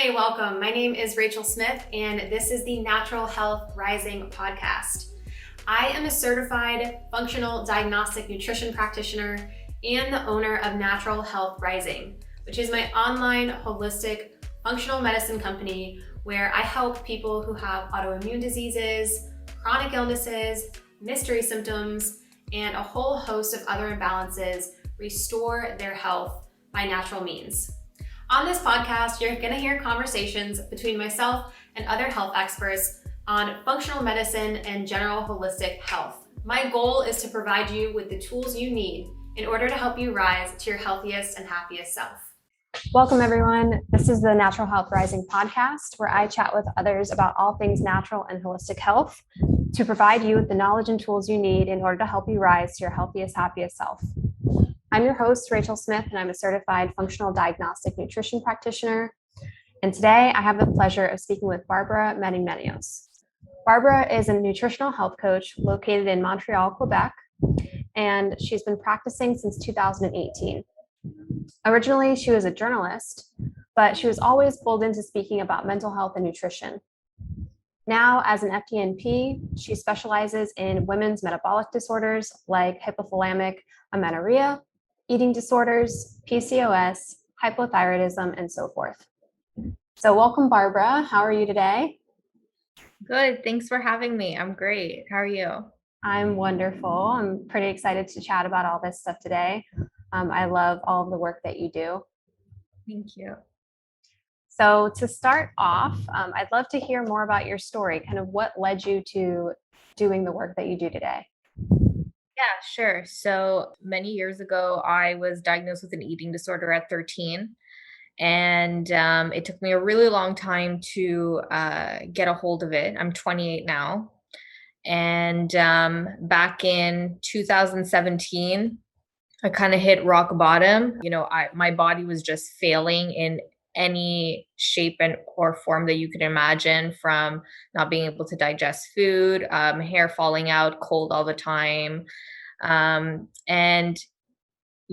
Hey, welcome. My name is Rachel Smith, and this is the Natural Health Rising podcast. I am a certified functional diagnostic nutrition practitioner and the owner of Natural Health Rising, which is my online holistic functional medicine company where I help people who have autoimmune diseases, chronic illnesses, mystery symptoms, and a whole host of other imbalances restore their health by natural means. On this podcast, you're going to hear conversations between myself and other health experts on functional medicine and general holistic health. My goal is to provide you with the tools you need in order to help you rise to your healthiest and happiest self. Welcome, everyone. This is the Natural Health Rising podcast, where I chat with others about all things natural and holistic health to provide you with the knowledge and tools you need in order to help you rise to your healthiest, happiest self. I'm your host, Rachel Smith, and I'm a certified functional diagnostic nutrition practitioner. And today I have the pleasure of speaking with Barbara Madimenos. Barbara is a nutritional health coach located in Montreal, Quebec, and she's been practicing since 2018. Originally, she was a journalist, but she was always pulled into speaking about mental health and nutrition. Now, as an FDNP, she specializes in women's metabolic disorders like hypothalamic amenorrhea, eating disorders, PCOS, hypothyroidism, and so forth. So welcome, Barbara. How are you today? Good. Thanks for having me. I'm great. How are you? I'm wonderful. I'm pretty excited to chat about all this stuff today. I love all of the work that you do. Thank you. So to start off, I'd love to hear more about your story, kind of what led you to doing the work that you do today. Yeah, sure. So many years ago, I was diagnosed with an eating disorder at 13. And it took me a really long time to get a hold of it. I'm 28 now. And back in 2017, I kind of hit rock bottom. My body was just failing in any shape or form that you could imagine, from not being able to digest food, hair falling out, cold all the time. And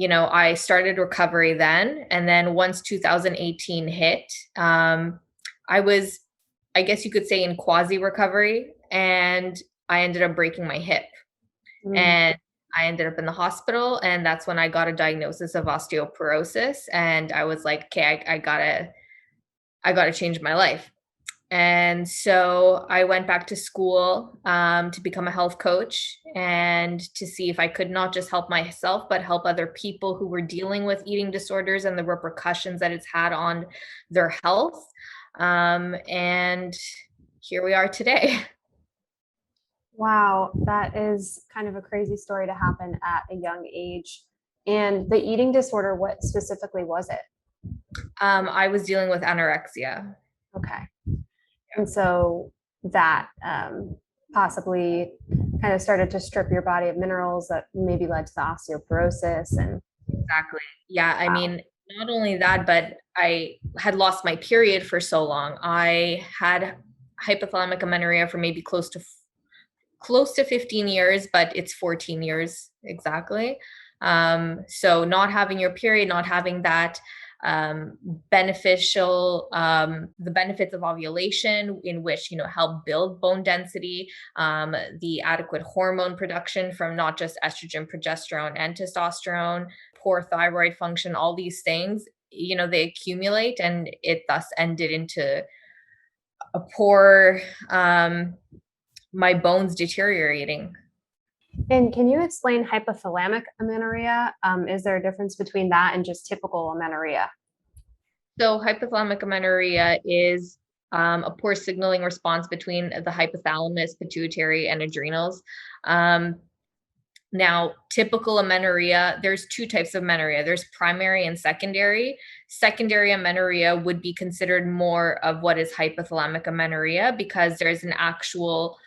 I started recovery then. And then once 2018 hit, I was, I guess you could say, in quasi recovery, and I ended up breaking my hip. And I ended up in the hospital, and that's when I got a diagnosis of osteoporosis. And I was like, okay, I gotta change my life. And so I went back to school to become a health coach and to see if I could not just help myself, but help other people who were dealing with eating disorders and the repercussions that it's had on their health. And here we are today. Wow, that is kind of a crazy story to happen at a young age. And the eating disorder, what specifically was it? I was dealing with anorexia. Okay. And so that possibly kind of started to strip your body of minerals that maybe led to the osteoporosis. And Exactly. Yeah. I mean, not only that, but I had lost my period for so long. I had hypothalamic amenorrhea for maybe close to 15 years, but it's 14 years exactly. So not having your period, not having that beneficial, the benefits of ovulation, in which, help build bone density, the adequate hormone production from not just estrogen, progesterone, and testosterone, poor thyroid function, all these things, they accumulate, and it thus ended into a poor, my bones deteriorating. And can you explain hypothalamic amenorrhea? Is there a difference between that and just typical amenorrhea? So hypothalamic amenorrhea is a poor signaling response between the hypothalamus, pituitary, and adrenals. Now, typical amenorrhea, there's two types of amenorrhea. There's primary and secondary. Secondary amenorrhea would be considered more of what is hypothalamic amenorrhea, because there's an actual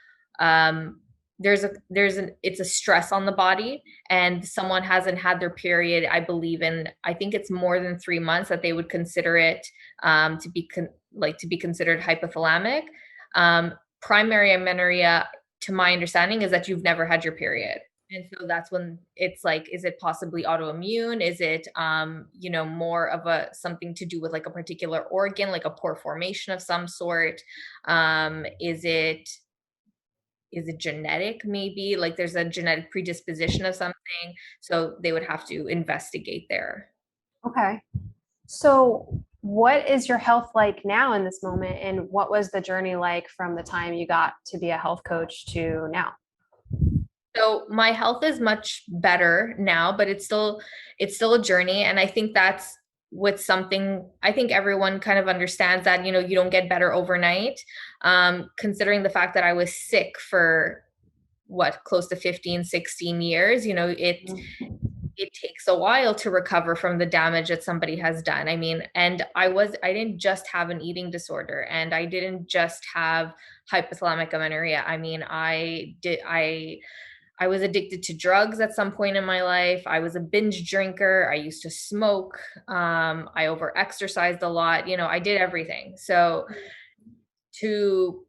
it's a stress on the body, and someone hasn't had their period, I believe, I think it's more than 3 months, that they would consider it to be considered hypothalamic. Primary amenorrhea, to my understanding, is that you've never had your period. And so that's when it's like, is it possibly autoimmune? Is it, more of a something to do with like a particular organ, like a pore formation of some sort? Is it genetic? Maybe like there's a genetic predisposition of something. So they would have to investigate there. Okay. So, what is your health like now in this moment? And what was the journey like from the time you got to be a health coach to now? So my health is much better now, but it's still a journey. And I think that's with something I think everyone kind of understands that, you don't get better overnight. Considering the fact that I was sick for what, close to 15, 16 years, it takes a while to recover from the damage that somebody has done. I mean, and I didn't just have an eating disorder, and I didn't just have hypothalamic amenorrhea. I mean, I was addicted to drugs at some point in my life. I was a binge drinker. I used to smoke. I over exercised a lot. I did everything. So to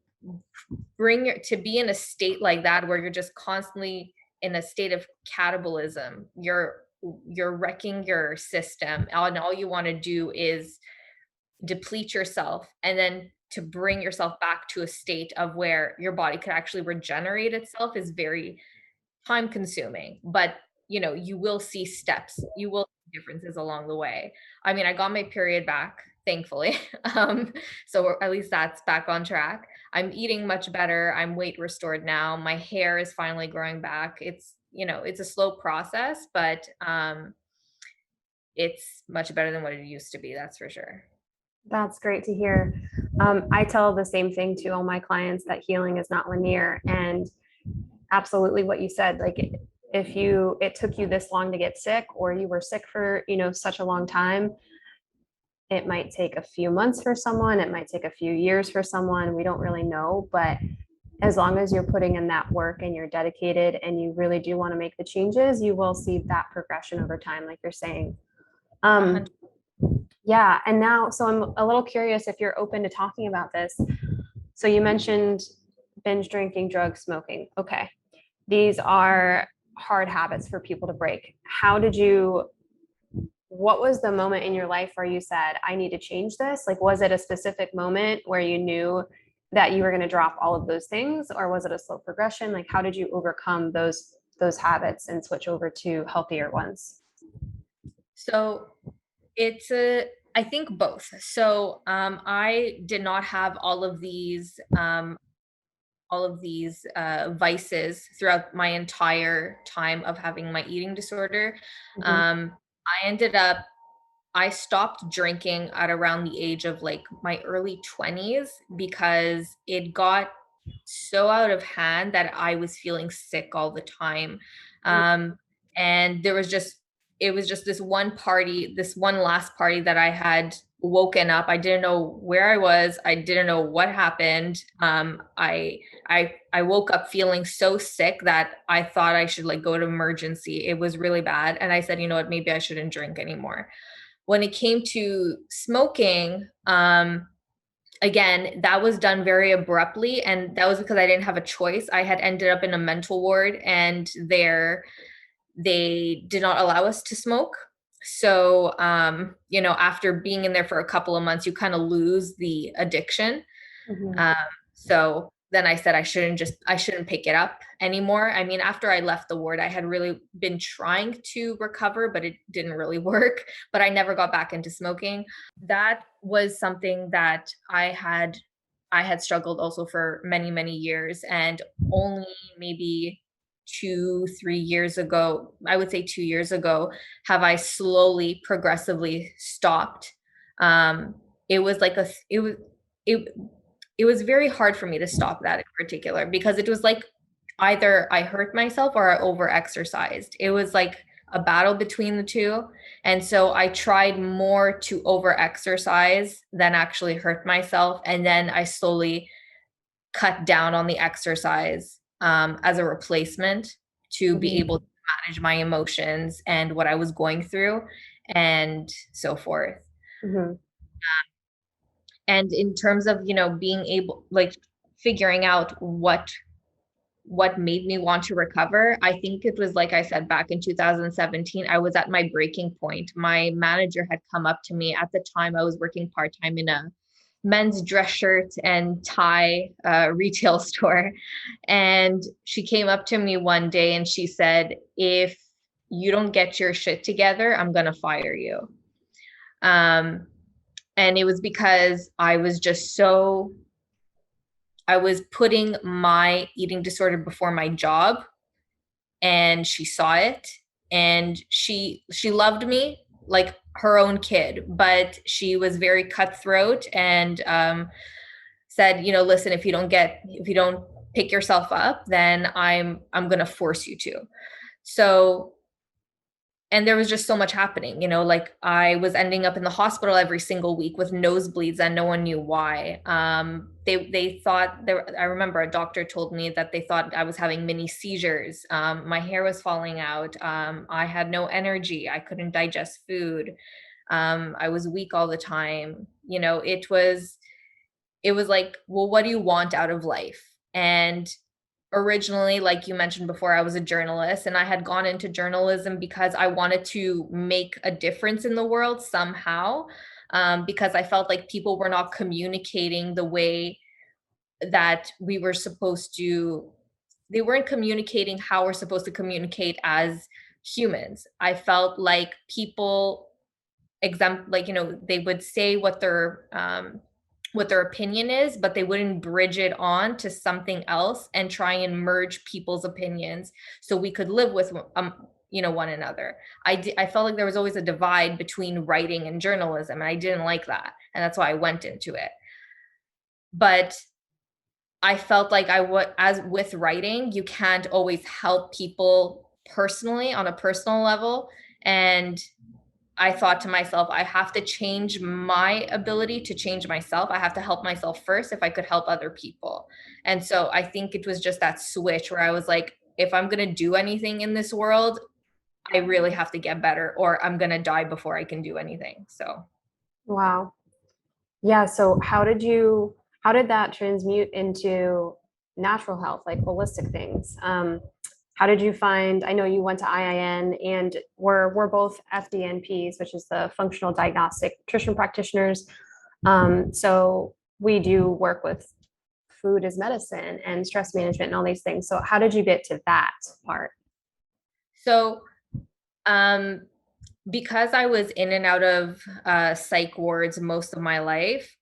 to be in a state like that where you're just constantly in a state of catabolism, you're wrecking your system, and all you want to do is deplete yourself, and then to bring yourself back to a state of where your body could actually regenerate itself is very time consuming. But you will see steps, you will see differences along the way. I mean, I got my period back, thankfully. So at least that's back on track. I'm eating much better, I'm weight restored now, my hair is finally growing back. It's a slow process, but it's much better than what it used to be, that's for sure. That's great to hear. I tell the same thing to all my clients that healing is not linear. And absolutely what you said, like if it took you this long to get sick, or you were sick for, such a long time, it might take a few months for someone, it might take a few years for someone. We don't really know, but as long as you're putting in that work and you're dedicated and you really do want to make the changes, you will see that progression over time, like you're saying. Um, yeah. And now, so I'm a little curious if you're open to talking about this. So you mentioned binge drinking, drugs, smoking. Okay. These are hard habits for people to break. What was the moment in your life where you said, I need to change this? Like, was it a specific moment where you knew that you were going to drop all of those things, or was it a slow progression? Like, how did you overcome those habits and switch over to healthier ones? So I think both. So I did not have all of these vices throughout my entire time of having my eating disorder. Mhm. I ended up I stopped drinking at around the age of like my early 20s because it got so out of hand that I was feeling sick all the time. Um, and it was just this one last party that I had woken up. I didn't know where I was. I didn't know what happened. I woke up feeling so sick that I thought I should like go to emergency. It was really bad. And I said, you know what, maybe I shouldn't drink anymore. When it came to smoking, again, that was done very abruptly, and that was because I didn't have a choice. I had ended up in a mental ward, and they did not allow us to smoke. So, after being in there for a couple of months, you kind of lose the addiction. Mhm. Um, so then I said I shouldn't pick it up anymore. I mean, after I left the ward, I had really been trying to recover, but it didn't really work. But I never got back into smoking. That was something that I had struggled also for many, many years, and only maybe 2, 3 years ago, I would say 2 years ago, have I slowly, progressively stopped. It was like it it was very hard for me to stop that in particular because it was like either I hurt myself or I overexercised. It was like a battle between the two. And so I tried more to overexercise than actually hurt myself. And then I slowly cut down on the exercise as a replacement to be Mhm. able to manage my emotions and what I was going through and so forth. Mhm. And in terms of being able, like, figuring out what made me want to recover, I think it was, like I said, back in 2017, I was at my breaking point. My manager had come up to me. At the time, I was working part-time in a men's dress shirt and tie retail store. And she came up to me one day and she said, if you don't get your shit together, I'm going to fire you. And it was because I was putting my eating disorder before my job, and she saw it, and she loved me like her own kid, but she was very cutthroat and said, listen, if you don't pick yourself up, then I'm going to force you to. So, and there was just so much happening, like I was ending up in the hospital every single week with nosebleeds and no one knew why. They thought I remember a doctor told me that they thought I was having mini seizures. My hair was falling out. I had no energy. I couldn't digest food. I was weak all the time. It was like, well, what do you want out of life? And originally, like you mentioned before, I was a journalist, and I had gone into journalism because I wanted to make a difference in the world somehow, because I felt like people were not communicating the way that we were supposed to. They weren't communicating how we're supposed to communicate as humans. I felt like people they would say what their opinion is, but they wouldn't bridge it on to something else and try and merge people's opinions so we could live with one another. I felt like there was always a divide between writing and journalism, and I didn't like that, and that's why I went into it. But I felt like as with writing, you can't always help people personally on a personal level. And I thought to myself, I have to change my ability to change myself. I have to help myself first if I could help other people. And so I think it was just that switch where I was like, if I'm going to do anything in this world, I really have to get better, or I'm going to die before I can do anything. So. Wow. Yeah. So how did that transmute into natural health, like holistic things? How did you find, I know you went to IIN, and we're both FDNPs, which is the functional diagnostic nutrition practitioners. So we do work with food as medicine and stress management and all these things. So how did you get to that part? So, because I was in and out of psych wards most of my life,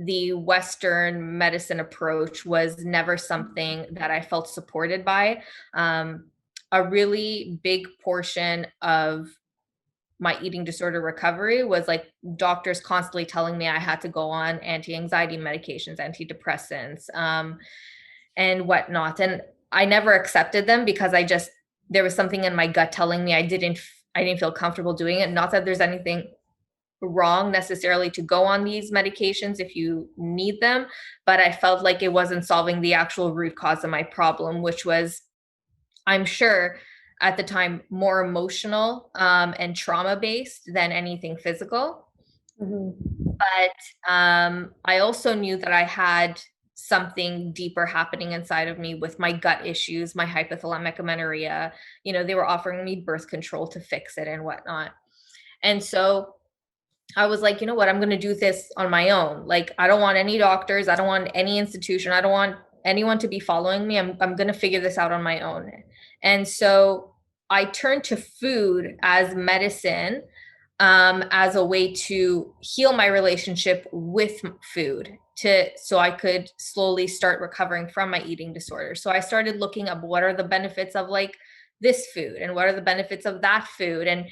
the Western medicine approach was never something that I felt supported by. A really big portion of my eating disorder recovery was like doctors constantly telling me I had to go on anti-anxiety medications, antidepressants, and whatnot. And I never accepted them because there was something in my gut telling me I didn't feel comfortable doing it. Not that there's anything wrong necessarily to go on these medications if you need them, but I felt like it wasn't solving the actual root cause of my problem, which was, I'm sure at the time, more emotional and trauma based than anything physical. Mm-hmm. But I also knew that I had something deeper happening inside of me with my gut issues, my hypothalamic amenorrhea. They were offering me birth control to fix it and whatnot. And so I was like, you know what, I'm going to do this on my own. Like, I don't want any doctors. I don't want any institution. I don't want anyone to be following me. I'm going to figure this out on my own. And so I turned to food as medicine, as a way to heal my relationship with food, so I could slowly start recovering from my eating disorder. So I started looking up what are the benefits of like this food, and what are the benefits of that food, and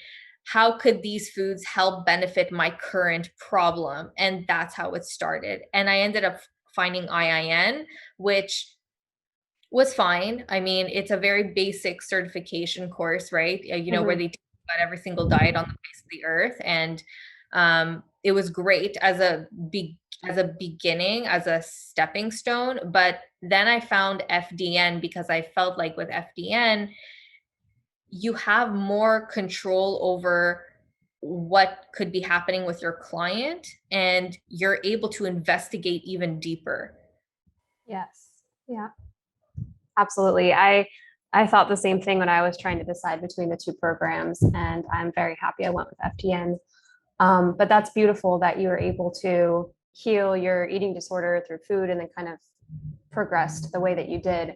how could these foods help benefit my current problem? And that's how it started. And I ended up finding IIN, which was fine. I mean, it's a very basic certification course, right? Where they teach about every single diet on the face of the earth. And it was great as a beginning, as a stepping stone. But then I found FDN because I felt like with FDN, you have more control over what could be happening with your client, and you're able to investigate even deeper. Yes. Yeah. Absolutely. I thought the same thing when I was trying to decide between the two programs, and I'm very happy I went with FTN. But that's beautiful that you were able to heal your eating disorder through food and then kind of progressed the way that you did.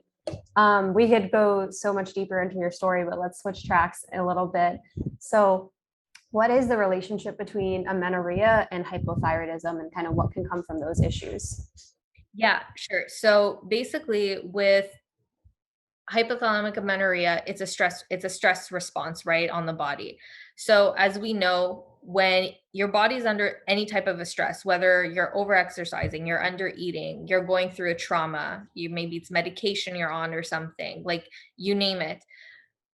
We could go so much deeper into your story, but let's switch tracks a little bit. So, what is the relationship between amenorrhea and hypothyroidism, and kind of what can come from those issues? Yeah, sure. So basically with hypothalamic amenorrhea, it's a stress response, right, on the body. So as we know, when your body's under any type of a stress, whether you're overexercising, you're under eating, you're going through a trauma, maybe it's medication you're on or something, like you name it,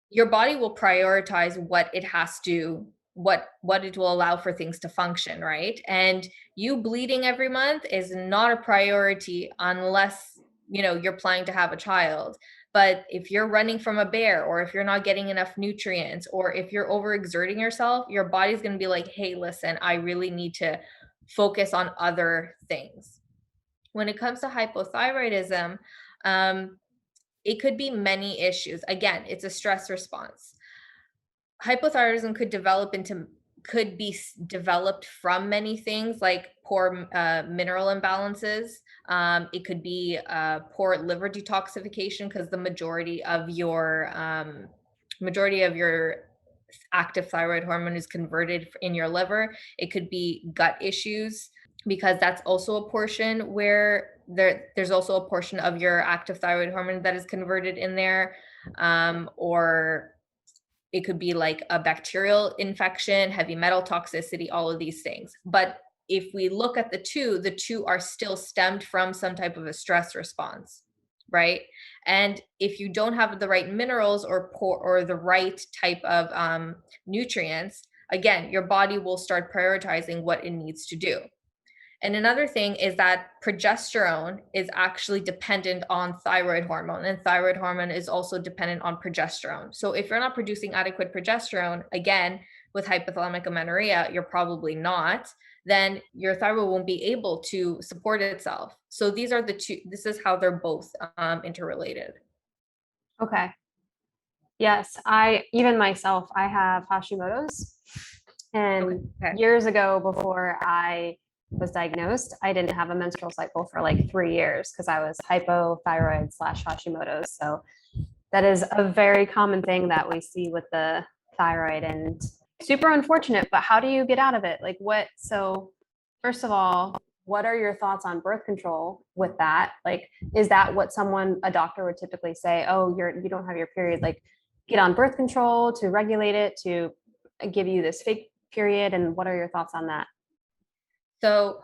your body will prioritize what it has to, what it will allow for things to function, right? And you bleeding every month is not a priority unless you're planning to have a child. But if you're running from a bear, or if you're not getting enough nutrients, or if you're overexerting yourself, your body's going to be like, hey, listen, I really need to focus on other things. When it comes to hypothyroidism, it could be many issues. Again, it's a stress response. Hypothyroidism could be developed from many things, like poor mineral imbalances. It could be poor liver detoxification, because the majority of your active thyroid hormone is converted in your liver. It could be gut issues, because that's also a portion where there's also a portion of your active thyroid hormone that is converted in there. Or it could be like a bacterial infection, heavy metal toxicity, all of these things. But if we look at the two are still stemmed from some type of a stress response, right? And if you don't have the right minerals or the right type of nutrients, again, your body will start prioritizing what it needs to do. And another thing is that progesterone is actually dependent on thyroid hormone, and thyroid hormone is also dependent on progesterone. So if you're not producing adequate progesterone, again, with hypothalamic amenorrhea, you're probably not, then your thyroid won't be able to support itself. So these are the two, this is how they're both interrelated. Okay. Yes, even myself, I have Hashimoto's. And Okay. years ago, before I was diagnosed, I didn't have a menstrual cycle for like 3 years because I was hypothyroid / Hashimoto's. So that is a very common thing that we see with the thyroid, and super unfortunate. But how do you get out of it? Like so first of all, what are your thoughts on birth control with that? Like, is that what a doctor would typically say? Oh, you don't have your period, like get on birth control to regulate it, to give you this fake period? And what are your thoughts on that? So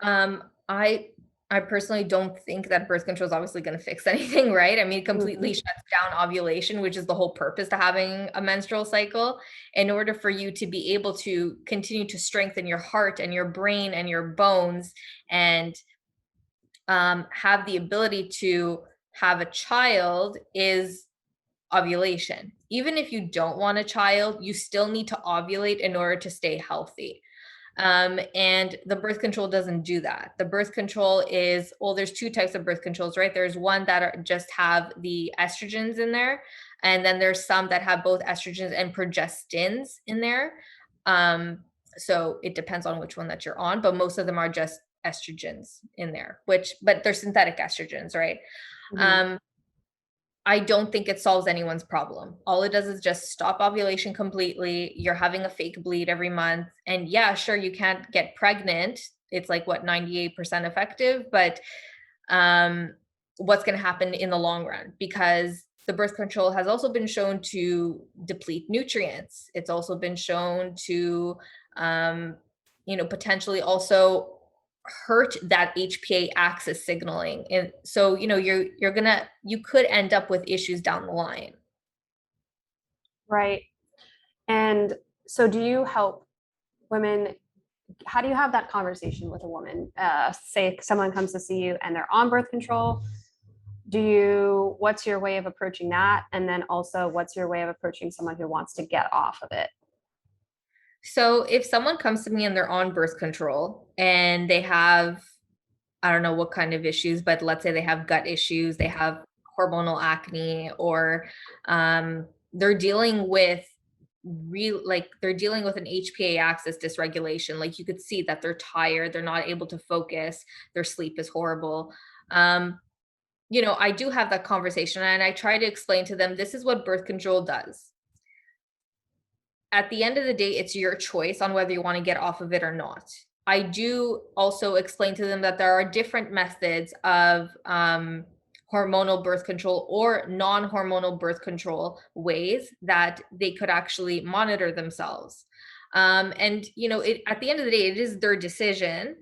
I personally don't think that birth control is obviously going to fix anything, right? I mean, it completely shuts down ovulation, which is the whole purpose to having a menstrual cycle. In order for you to be able to continue to strengthen your heart and your brain and your bones, and have the ability to have a child, is ovulation. Even if you don't want a child, you still need to ovulate in order to stay healthy. And the birth control doesn't do that. The birth control is, well, there's two types of birth controls, right? There's one that just have the estrogens in there, and then there's some that have both estrogens and progestins in there. So it depends on which one that you're on, but most of them are just estrogens in there, but they're synthetic estrogens, right? I don't think it solves anyone's problem. All it does is just stop ovulation completely. You're having a fake bleed every month. And yeah, sure, you can't get pregnant. It's like, what, 98% effective, but what's going to happen in the long run? Because the birth control has also been shown to deplete nutrients. It's also been shown to, potentially also hurt that HPA axis signaling. And so, you could end up with issues down the line. Right. And so do you help women? How do you have that conversation with a woman? Say someone comes to see you and they're on birth control. What's your way of approaching that? And then also, what's your way of approaching someone who wants to get off of it? So if someone comes to me and they're on birth control and they have, I don't know what kind of issues, but let's say they have gut issues, they have hormonal acne, or they're dealing with they're dealing with an HPA axis dysregulation. Like you could see that they're tired, they're not able to focus, their sleep is horrible. I do have that conversation, and I try to explain to them, this is what birth control does. At the end of the day, it's your choice on whether you want to get off of it or not. I do also explain to them that there are different methods of hormonal birth control or non-hormonal birth control ways that they could actually monitor themselves. And at the end of the day, it is their decision,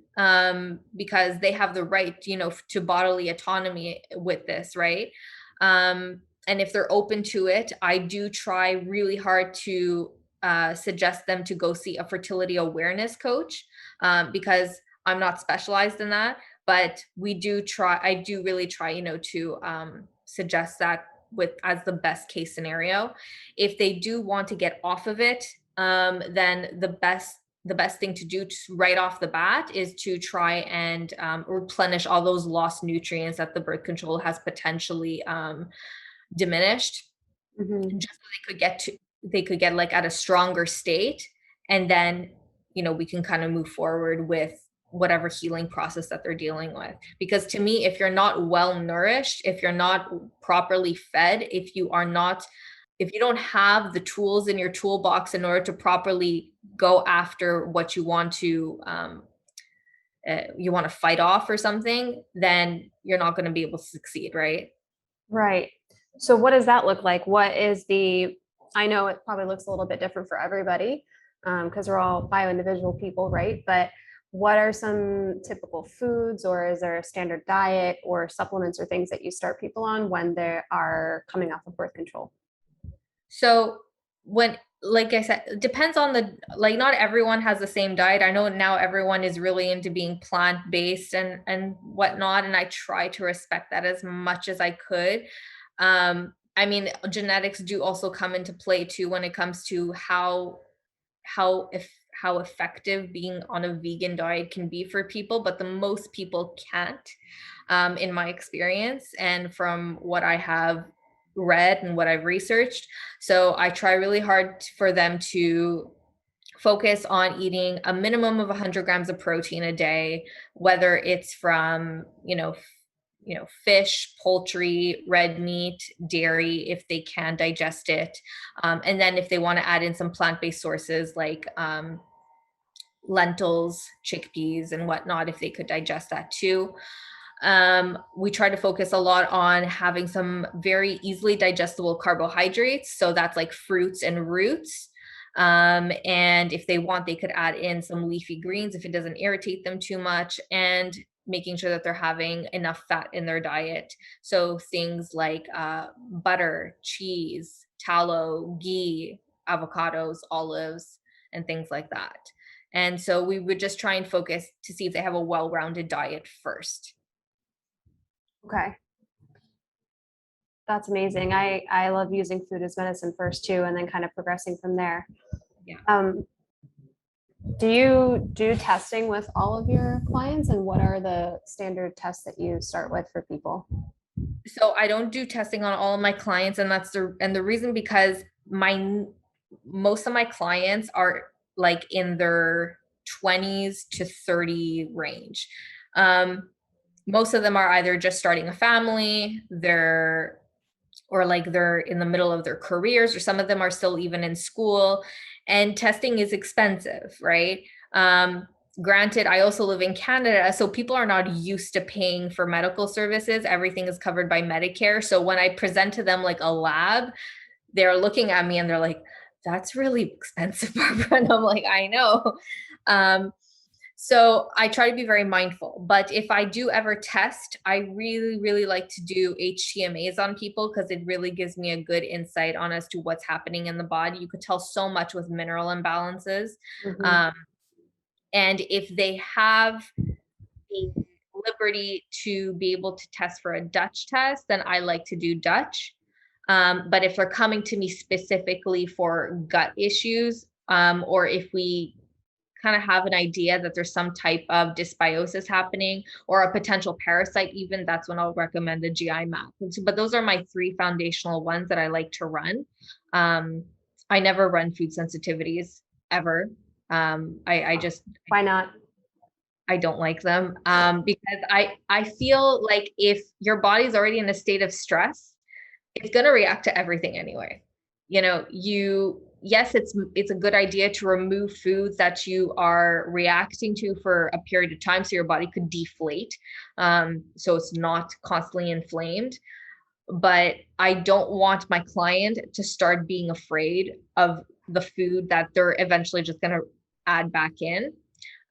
because they have the right, to bodily autonomy with this, right? And if they're open to it, I do try really hard to suggest them to go see a fertility awareness coach, because I'm not specialized in that, but I do really try, to suggest that as the best case scenario. If they do want to get off of it, then the best thing to do right off the bat is to try and replenish all those lost nutrients that the birth control has potentially diminished, just so they could get like at a stronger state, and then we can kind of move forward with whatever healing process that they're dealing with. Because to me, if you're not well nourished, if you're not properly fed, if you don't have the tools in your toolbox in order to properly go after what you want to fight off or something, then you're not going to be able to succeed, right? Right. So what does that look like? I know it probably looks a little bit different for everybody, because we're all bio-individual people, right? But what are some typical foods, or is there a standard diet or supplements or things that you start people on when they are coming off of birth control? So like I said, it depends on not everyone has the same diet. I know now everyone is really into being plant-based and whatnot, and I try to respect that as much as I could. I mean, genetics do also come into play too when it comes to how effective being on a vegan diet can be for people, but the most people can't, in my experience and from what I have read and what I've researched. So I try really hard for them to focus on eating a minimum of 100 grams of protein a day, whether it's from, fish, poultry, red meat, dairy, if they can digest it. And then if they want to add in some plant-based sources like lentils, chickpeas, and whatnot, if they could digest that too. We try to focus a lot on having some very easily digestible carbohydrates. So that's like fruits and roots. And if they want, they could add in some leafy greens if it doesn't irritate them too much, and making sure that they're having enough fat in their diet. So things like butter, cheese, tallow, ghee, avocados, olives, and things like that. And so we would just try and focus to see if they have a well-rounded diet first. Okay. That's amazing. I love using food as medicine first too, and then kind of progressing from there. Yeah. Do you do testing with all of your clients, and what are the standard tests that you start with for people? So I don't do testing on all of my clients, and the reason, because most of my clients are like in their 20s to 30 range. Most of them are either just starting a family, they're in the middle of their careers, or some of them are still even in school, and testing is expensive, right? Granted, I also live in Canada, so people are not used to paying for medical services. Everything is covered by Medicare. So when I present to them like a lab, they're looking at me and they're like, that's really expensive, Barbara. And I'm like, I know. So I try to be very mindful. But if I do ever test, I really, really like to do HTMAs on people, because it really gives me a good insight on as to what's happening in the body. You could tell so much with mineral imbalances. And if they have the liberty to be able to test for a Dutch test, then I like to do Dutch. But if they're coming to me specifically for gut issues, or if we kind of have an idea that there's some type of dysbiosis happening or a potential parasite even, that's when I'll recommend a GI map. But those are my 3 foundational ones that I like to run. I never run food sensitivities ever. I just, Why not? I don't like them, because I feel like if your body's already in a state of stress, it's going to react to everything anyway. Yes, it's a good idea to remove foods that you are reacting to for a period of time so your body could deflate, so it's not constantly inflamed. But I don't want my client to start being afraid of the food that they're eventually just going to add back in.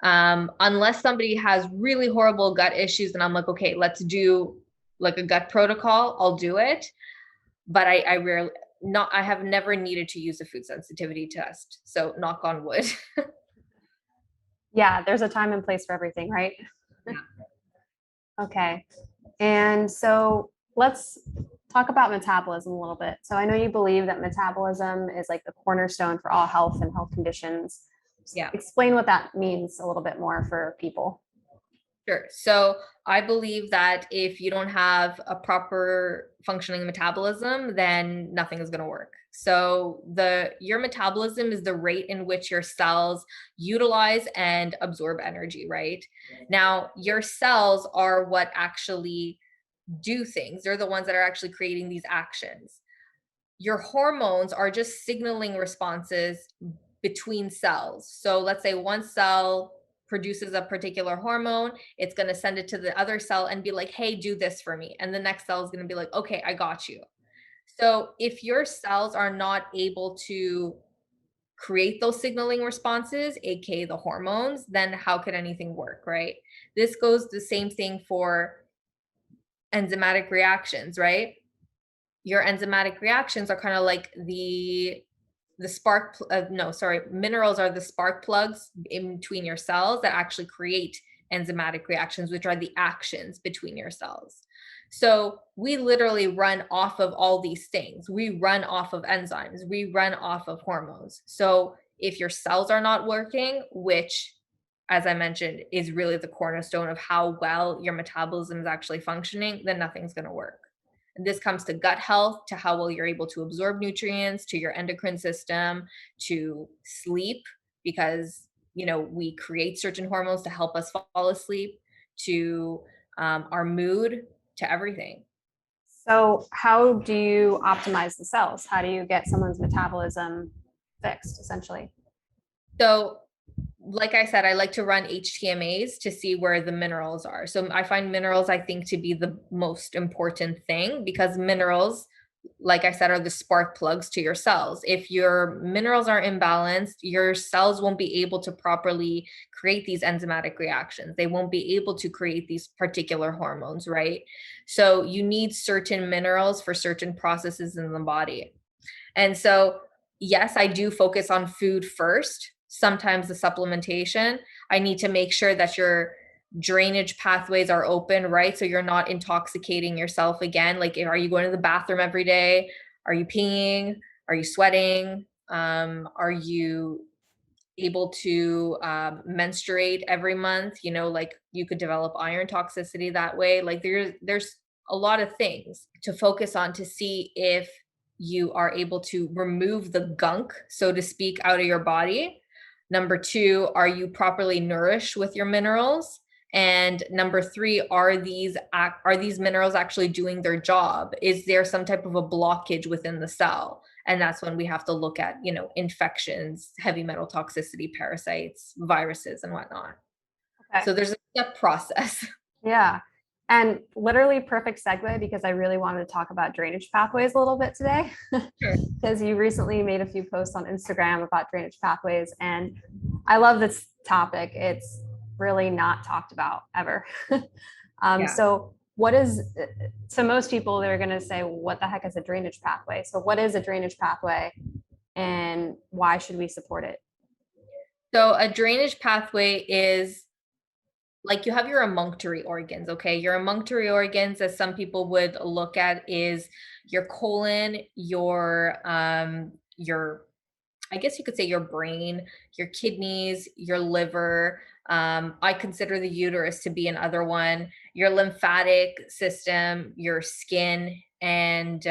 Unless somebody has really horrible gut issues and I'm like, okay, let's do like a gut protocol, I'll do it. But I have never needed to use a food sensitivity test. So knock on wood. Yeah, there's a time and place for everything, right? Yeah. Okay. And so let's talk about metabolism a little bit. So I know you believe that metabolism is like the cornerstone for all health and health conditions. Yeah. Explain what that means a little bit more for people. Sure. So I believe that if you don't have a proper functioning metabolism, then nothing is going to work. So your metabolism is the rate in which your cells utilize and absorb energy, right? Now, your cells are what actually do things. They're the ones that are actually creating these actions. Your hormones are just signaling responses between cells. So let's say one cell produces a particular hormone, it's going to send it to the other cell and be like, hey, do this for me. And the next cell is going to be like, okay, I got you. So if your cells are not able to create those signaling responses, aka the hormones, then how could anything work, right? This goes the same thing for enzymatic reactions, right? Your enzymatic reactions are kind of like minerals are the spark plugs in between your cells that actually create enzymatic reactions, which are the actions between your cells. So we literally run off of all these things. We run off of enzymes, we run off of hormones. So if your cells are not working, which, as I mentioned, is really the cornerstone of how well your metabolism is actually functioning, then nothing's going to work. And this comes to gut health, to how well you're able to absorb nutrients, to your endocrine system, to sleep, because we create certain hormones to help us fall asleep, to our mood, to everything. So how do you optimize the cells? How do you get someone's metabolism fixed, essentially? So like I said, I like to run HTMAs to see where the minerals are. So I find minerals, I think, to be the most important thing, because minerals, like I said, are the spark plugs to your cells. If your minerals are imbalanced, your cells won't be able to properly create these enzymatic reactions. They won't be able to create these particular hormones, right? So you need certain minerals for certain processes in the body. And so, yes, I do focus on food first. Sometimes the supplementation, I need to make sure that your drainage pathways are open, right? So you're not intoxicating yourself again. Like, are you going to the bathroom every day? Are you peeing? Are you sweating? Are you able to menstruate every month? Like you could develop iron toxicity that way. Like there's a lot of things to focus on to see if you are able to remove the gunk, so to speak, out of your body. Number 2, are you properly nourished with your minerals? And number 3, are these minerals actually doing their job? Is there some type of a blockage within the cell? And that's when we have to look at, infections, heavy metal toxicity, parasites, viruses, and whatnot. Okay. So there's a step process. Yeah. And literally perfect segue, because I really wanted to talk about drainage pathways a little bit today. Sure. Because you recently made a few posts on Instagram about drainage pathways. And I love this topic. It's really not talked about ever. So so most people, they're going to say, what the heck is a drainage pathway? So what is a drainage pathway and why should we support it? So a drainage pathway is like, you have your emunctory organs, okay? Your emunctory organs, as some people would look at, is your colon, your I guess you could say your brain, your kidneys, your liver. I consider the uterus to be another one, your lymphatic system, your skin, and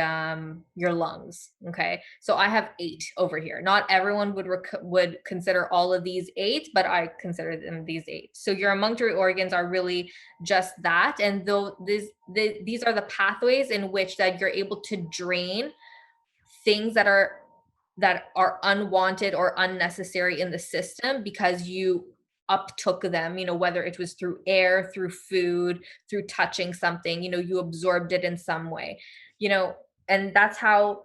your lungs. Okay, so I have 8 over here. Not everyone would consider all of these 8, but I consider them these 8. So your emunctory organs are really just that, and though these are the pathways in which that you're able to drain things that are unwanted or unnecessary in the system because you uptook them, whether it was through air, through food, through touching something, you absorbed it in some way, you know, and that's how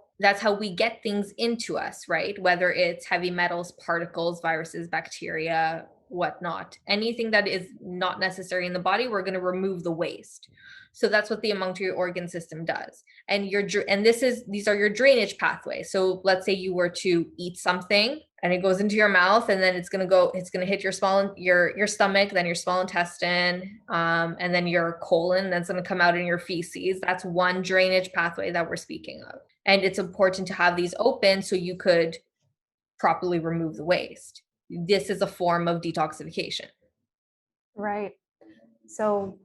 we get things into us, right? Whether it's heavy metals, particles, viruses, bacteria, whatnot, anything that is not necessary in the body, we're going to remove the waste. So that's what the emunctory organ system does. And these are your drainage pathways. So let's say you were to eat something and it goes into your mouth, and then it's going to hit your stomach, then your small intestine, and then your colon. That's going to come out in your feces. That's one drainage pathway that we're speaking of. And it's important to have these open so you could properly remove the waste. This is a form of detoxification. Right. So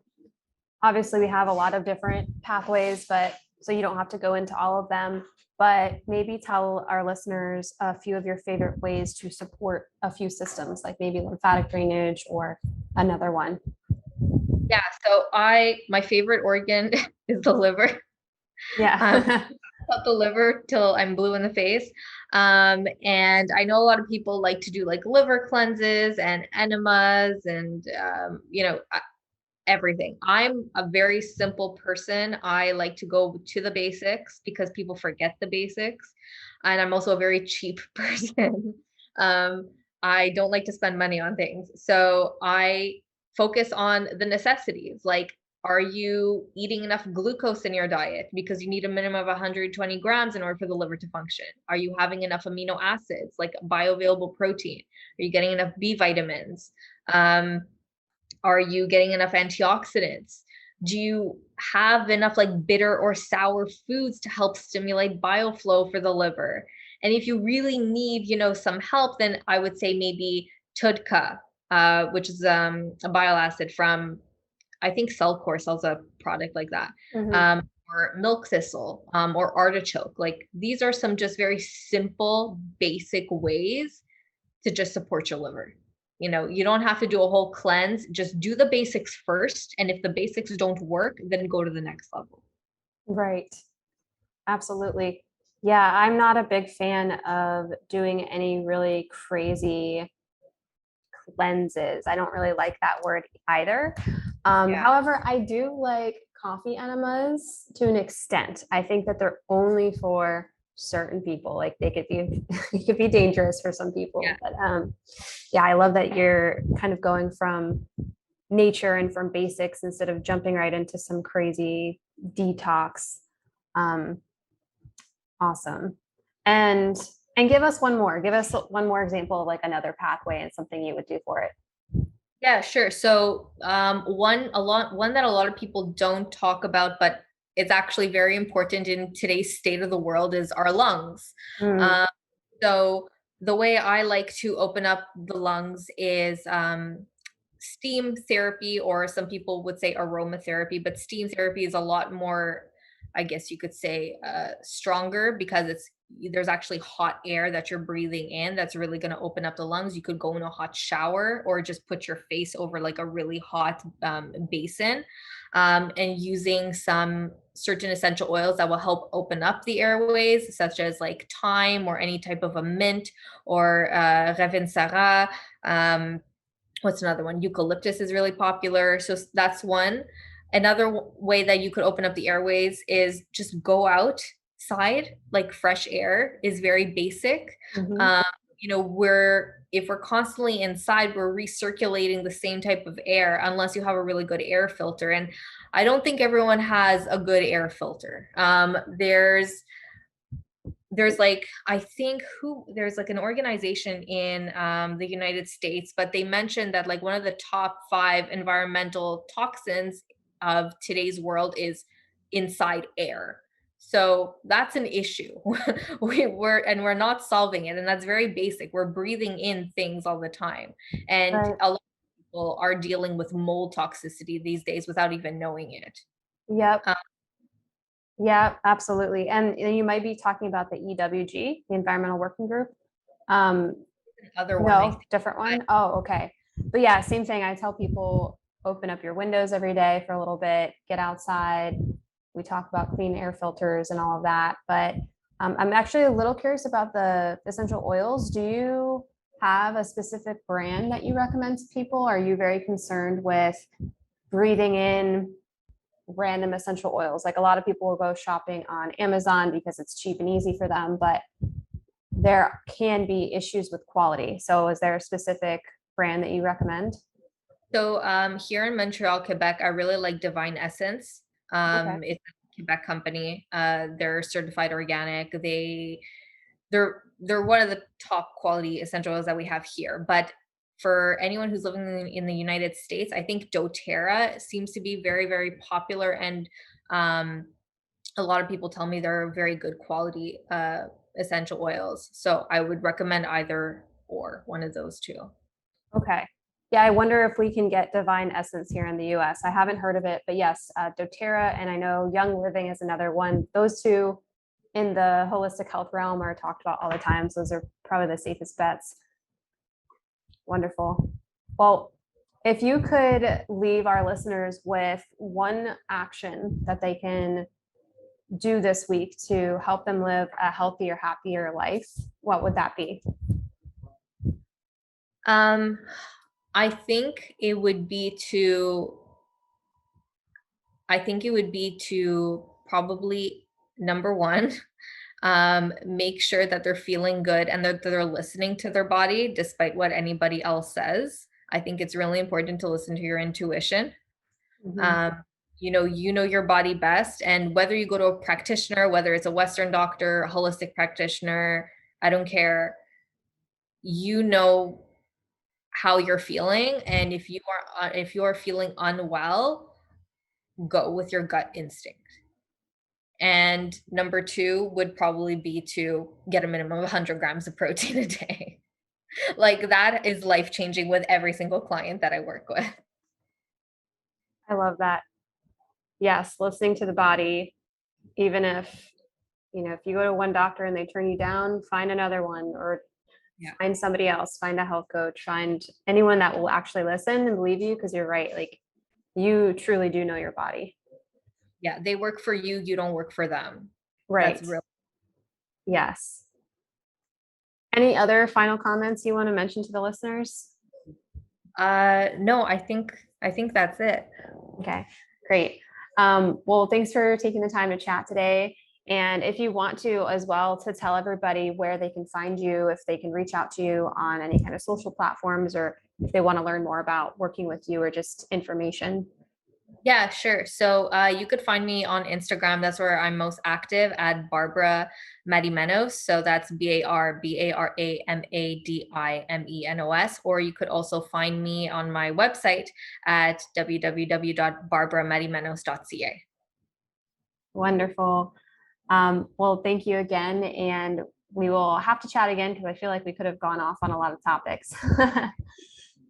obviously we have a lot of different pathways, but so you don't have to go into all of them, but maybe tell our listeners a few of your favorite ways to support a few systems, like maybe lymphatic drainage or another one. Yeah. So my favorite organ is the liver. Yeah. About the liver till I'm blue in the face. And I know a lot of people like to do like liver cleanses and enemas and, everything. I'm a very simple person. I like to go to the basics because people forget the basics. And I'm also a very cheap person. um, I don't like to spend money on things. So I focus on the necessities. Like, are you eating enough glucose in your diet? Because you need a minimum of 120 grams in order for the liver to function. Are you having enough amino acids, like bioavailable protein? Are you getting enough B vitamins? Are you getting enough antioxidants? Do you have enough like bitter or sour foods to help stimulate bioflow for the liver? And if you really need, some help, then I would say maybe TUDCA, which is a bile acid from, I think Cellcore sells a product like that. Or milk thistle, or artichoke. Like, these are some just very simple, basic ways to just support your liver. You don't have to do a whole cleanse. Just do the basics first. And if the basics don't work, then go to the next level. Right. Absolutely. Yeah, I'm not a big fan of doing any really crazy cleanses. I don't really like that word either. Yeah. However, I do like coffee enemas to an extent. I think that they're only for certain people. Like, they could be it could be dangerous for some people. Yeah. But yeah, I love that you're kind of going from nature and from basics instead of jumping right into some crazy detox. Awesome. And give us one more. Give us one more example of like another pathway and something you would do for it. Yeah, sure. So one that a lot of people don't talk about, but it's actually very important in today's state of the world, is our lungs. Mm. So the way I like to open up the lungs is steam therapy, or some people would say aromatherapy, but steam therapy is a lot more, I guess you could say, stronger, because there's actually hot air that you're breathing in that's really going to open up the lungs. You could go in a hot shower or just put your face over like a really hot basin, and using some certain essential oils that will help open up the airways, such as like thyme or any type of a mint, or Ravensara. What's another one? Eucalyptus is really popular. So that's one. Another way that you could open up the airways is just go outside. Like, fresh air is very basic. Mhm. If we're constantly inside, we're recirculating the same type of air unless you have a really good air filter. And I don't think everyone has a good air filter. There's like, I think there's like an organization in the United States, but they mentioned that like one of the top 5 environmental toxins of today's world is inside air. So that's an issue. We're not solving it. And that's very basic. We're breathing in things all the time. And Right. a lot of people are dealing with mold toxicity these days without even knowing it. Yep. Um, Yeah, absolutely. And you might be talking about the EWG, the Environmental Working Group. Um, Other one, I no, think. different one. Oh, okay. But yeah, same thing. I tell people open up your windows every day for a little bit, get outside. We talk about clean air filters and all of that. But I'm actually a little curious about the essential oils. Do you have a specific brand that you recommend to people? Are you very concerned with breathing in random essential oils? Like a lot of people will go shopping on Amazon because it's cheap and easy for them, but there can be issues with quality. So is there a specific brand that you recommend? So here in Montreal, Quebec, I really like Divine Essence. Okay. It's a Quebec company. They're certified organic. They're one of the top quality essential oils that we have here. But for anyone who's living in the United States, I think doTERRA seems to be very, very popular, and um, a lot of people tell me they're very good quality essential oils. So I would recommend either or one of those two. Okay. Yeah, I wonder if we can get Divine Essence here in the US. I haven't heard of it, but yes, doTERRA, and I know Young Living is another one. Those two in the holistic health realm are talked about all the time. So those are probably the safest bets. Wonderful. Well, if you could leave our listeners with one action that they can do this week to help them live a healthier, happier life, what would that be? Um, I think it would be to probably number one, make sure that they're feeling good and that they're listening to their body despite what anybody else says. I think it's really important to listen to your intuition. Mhm. Um, you know your body best, and whether you go to a practitioner, whether it's a Western doctor, a holistic practitioner, I don't care. You know how you're feeling, and if you are feeling unwell, go with your gut instinct. And number two would probably be to get a minimum of 100 grams of protein a day. Like that is life changing with every single client that I work with. I love that. Yes, listening to the body, even if, if you go to one doctor and they turn you down, find another one or Yeah. find somebody else, find a health coach, find anyone that will actually listen and believe you because you're right. Like you truly do know your body. Yeah. They work for you. You don't work for them. That's Right. real. Yes. Any other final comments you want to mention to the listeners? No, I think that's it. Okay, great. Well, thanks for taking the time to chat today. And if you want to as well, to tell everybody where they can find you, if they can reach out to you on any kind of social platforms, or if they want to learn more about working with you or just information. Yeah, sure. So you could find me on Instagram. That's where I'm most active, at Barbara Madimenos. So that's BarbaraMadimenos. Or you could also find me on my website at www.barbaramadimenos.ca. Wonderful. Well, thank you again. And we will have to chat again because I feel like we could have gone off on a lot of topics.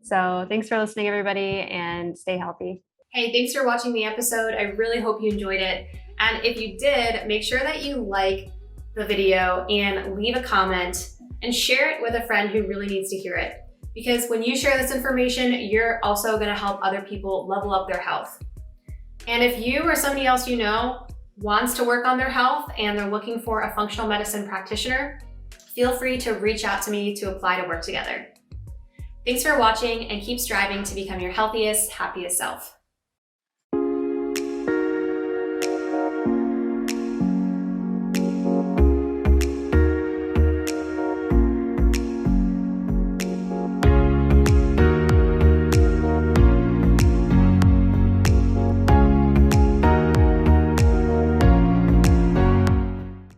So thanks for listening, everybody, and stay healthy. Hey, thanks for watching the episode. I really hope you enjoyed it. And if you did, make sure that you like the video and leave a comment and share it with a friend who really needs to hear it. Because when you share this information, you're also gonna help other people level up their health. And if you or somebody else you know wants to work on their health and they're looking for a functional medicine practitioner, feel free to reach out to me to apply to work together. Thanks for watching and keep striving to become your healthiest, happiest self.